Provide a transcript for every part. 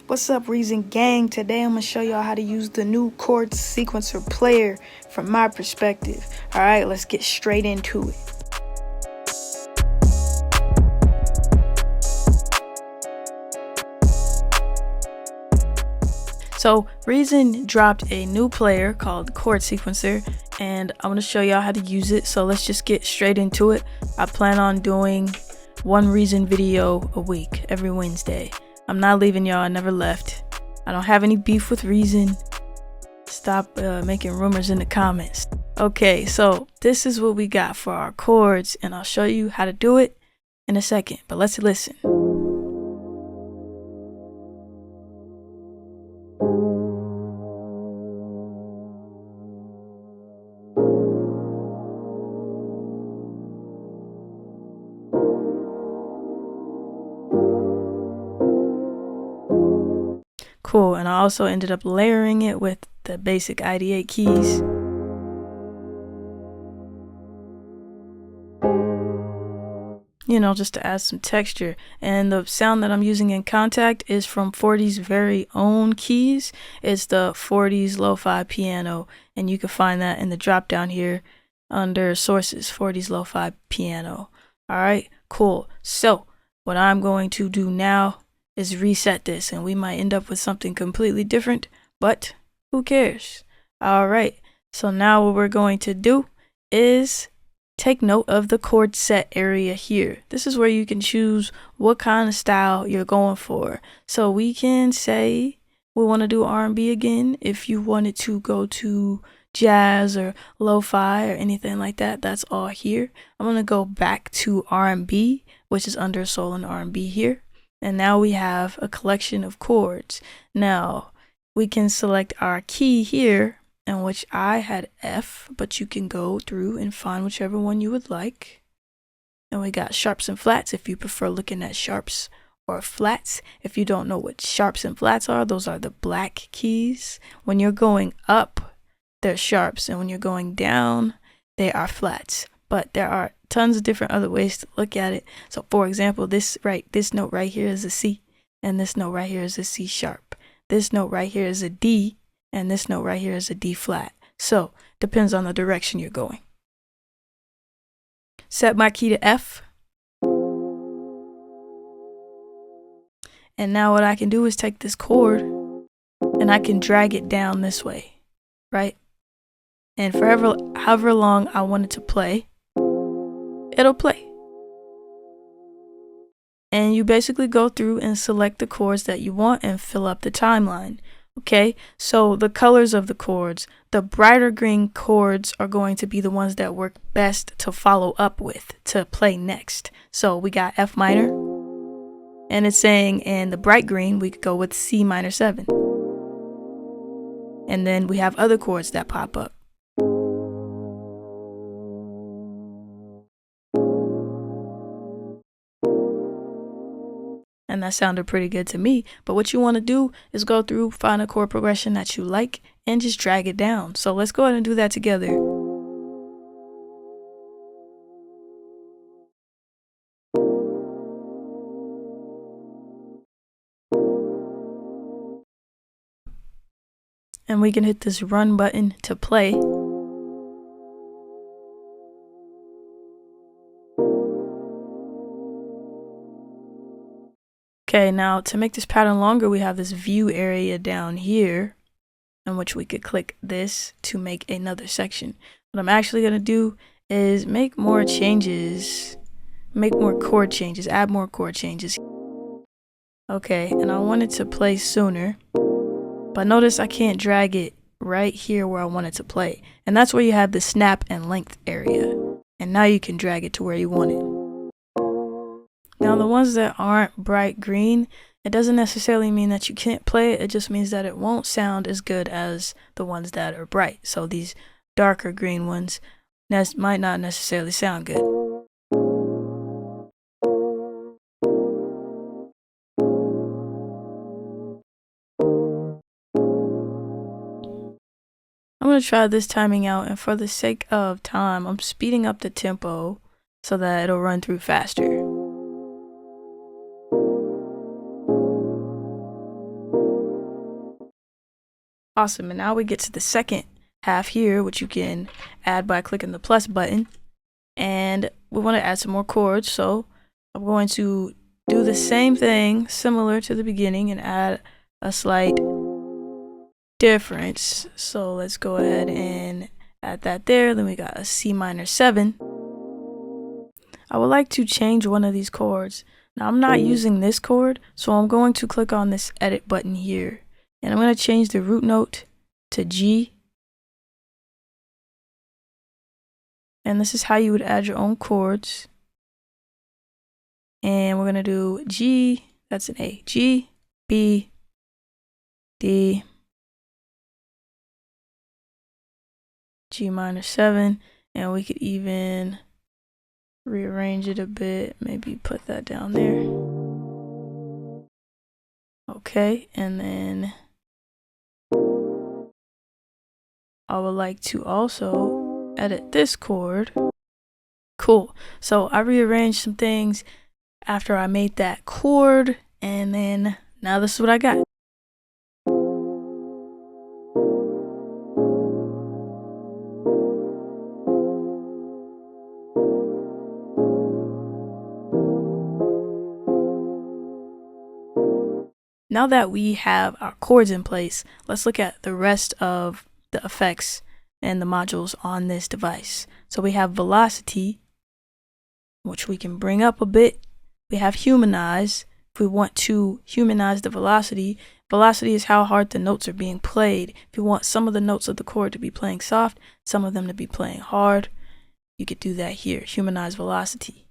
What's up, Reason Gang? Today I'm going to show y'all how to use the new Chord Sequencer player from my perspective. Alright, let's get straight into it. So Reason dropped a new player called Chord Sequencer, and I'm going to show y'all how to use it. So let's just get straight into it. I plan on doing one Reason video a week, every Wednesday. I'm not leaving y'all, I never left. I don't have any beef with Reason. Stop making rumors in the comments. Okay, so this is what we got for our chords, and I'll show you how to do it in a second, but let's listen. Cool, and I also ended up layering it with the basic ID8 keys. You know, just to add some texture. And the sound that I'm using in Contact is from 40's very own keys. It's the 40's Lo-Fi Piano, and you can find that in the drop down here under Sources, 40's Lo-Fi Piano. Alright, cool. So, what I'm going to do now is reset this, and we might end up with something completely different, but who cares? Alright, so now what we're going to do is take note of the chord set area here. This is where you can choose what kind of style you're going for. So we can say we want to do R&B again. If you wanted to go to jazz or lo-fi or anything like that, that's all here. I'm going to go back to R&B, which is under Soul and R&B here. And now we have a collection of chords. Now we can select our key here, in which I had F, but you can go through and find whichever one you would like. And we got sharps and flats if you prefer looking at sharps or flats. If you don't know what sharps and flats are, those are the black keys. When you're going up, they're sharps, and when you're going down, they are flats. But there are tons of different other ways to look at it. So for example, this note right here is a C, and this note right here is a C sharp. This note right here is a D, and this note right here is a D flat. So depends on the direction you're going. Set my key to F. And now what I can do is take this chord and I can drag it down this way, right? And however long I want it to play, it'll play. And you basically go through and select the chords that you want and fill up the timeline. Okay, so the colors of the chords, the brighter green chords are going to be the ones that work best to follow up with, to play next. So we got F minor, and it's saying in the bright green we could go with C minor 7. And then we have other chords that pop up. And that sounded pretty good to me. But what you want to do is go through, find a chord progression that you like, and just drag it down. So let's go ahead and do that together. And we can hit this run button to play. Okay, now to make this pattern longer, we have this view area down here in which we could click this to make another section. What I'm actually going to do is make more changes, make more chord changes, add more chord changes. Okay, and I want it to play sooner, but notice I can't drag it right here where I want it to play. And that's where you have the snap and length area. And now you can drag it to where you want it. Now the ones that aren't bright green, it doesn't necessarily mean that you can't play it, it just means that it won't sound as good as the ones that are bright. So these darker green ones might not necessarily sound good. I'm going to try this timing out, and for the sake of time, I'm speeding up the tempo so that it'll run through faster. Awesome. And now we get to the second half here, which you can add by clicking the plus button. And we want to add some more chords. So I'm going to do the same thing similar to the beginning and add a slight difference. So let's go ahead and add that there. Then we got a C minor 7. I would like to change one of these chords. Now I'm not using this chord, so I'm going to click on this edit button here. And I'm going to change the root note to G. And this is how you would add your own chords. And we're going to do G, that's an A, G, B, D, G minor 7. And we could even rearrange it a bit, maybe put that down there. Okay, and then I would like to also edit this chord. Cool. So I rearranged some things after I made that chord, and then now this is what I got. Now that we have our chords in place, let's look at the rest of the effects and the modules on this device. So we have velocity, which we can bring up a bit. We have humanize. If we want to humanize the velocity, velocity is how hard the notes are being played. If you want some of the notes of the chord to be playing soft, some of them to be playing hard, you could do that here, humanize velocity.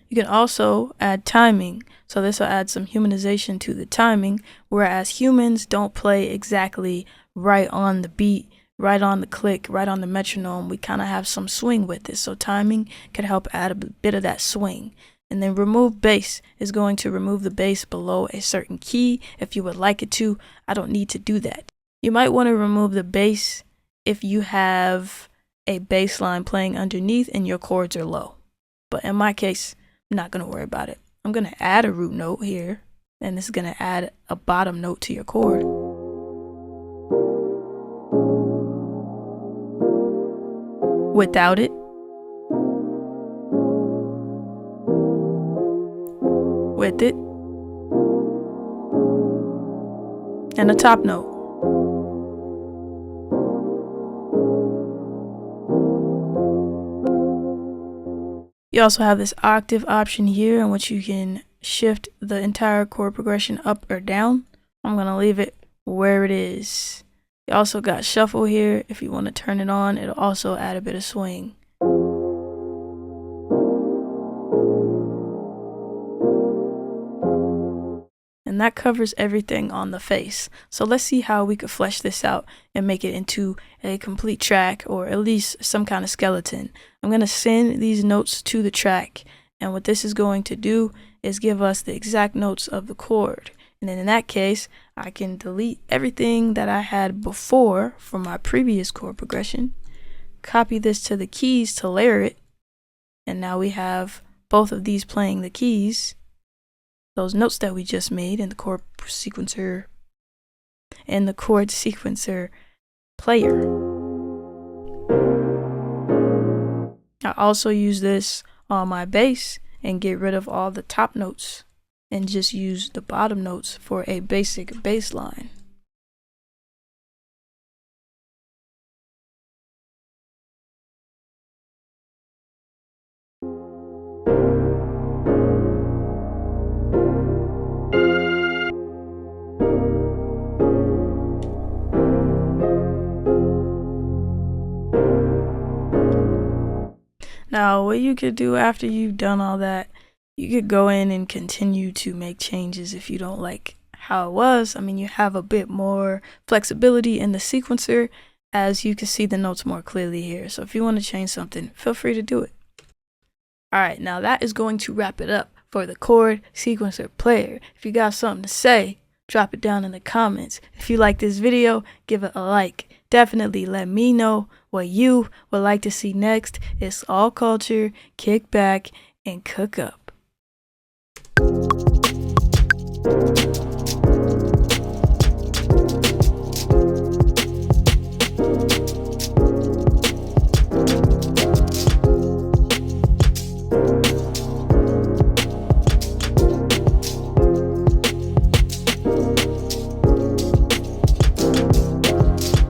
You can also add timing. So this will add some humanization to the timing, whereas humans don't play exactly right on the beat, right on the click, right on the metronome. We kind of have some swing with it. So timing could help add a bit of that swing. And then remove bass is going to remove the bass below a certain key if you would like it to. I don't need to do that. You might want to remove the bass if you have a bass line playing underneath and your chords are low. But in my case, I'm not going to worry about it. I'm going to add a root note here, and this is going to add a bottom note to your chord. Without it. With it. And a top note. You also have this octave option here in which you can shift the entire chord progression up or down. I'm going to leave it where it is. You also got shuffle here. If you want to turn it on, it'll also add a bit of swing. And that covers everything on the face. So let's see how we could flesh this out and make it into a complete track, or at least some kind of skeleton. I'm going to send these notes to the track, and what this is going to do is give us the exact notes of the chord. And then in that case, I can delete everything that I had before from my previous chord progression, copy this to the keys to layer it, and now we have both of these playing the keys. Those notes that we just made in the chord sequencer and the chord sequencer player. I also use this on my bass and get rid of all the top notes and just use the bottom notes for a basic bass line. Now, what you could do after you've done all that, you could go in and continue to make changes if you don't like how it was. I mean, you have a bit more flexibility in the sequencer, as you can see the notes more clearly here. So if you want to change something, feel free to do it. All right, now that is going to wrap it up for the chord sequencer player. If you got something to say, drop it down in the comments. If you like this video, give it a like. Definitely let me know what you would like to see next. It's all culture, kick back, and cook up.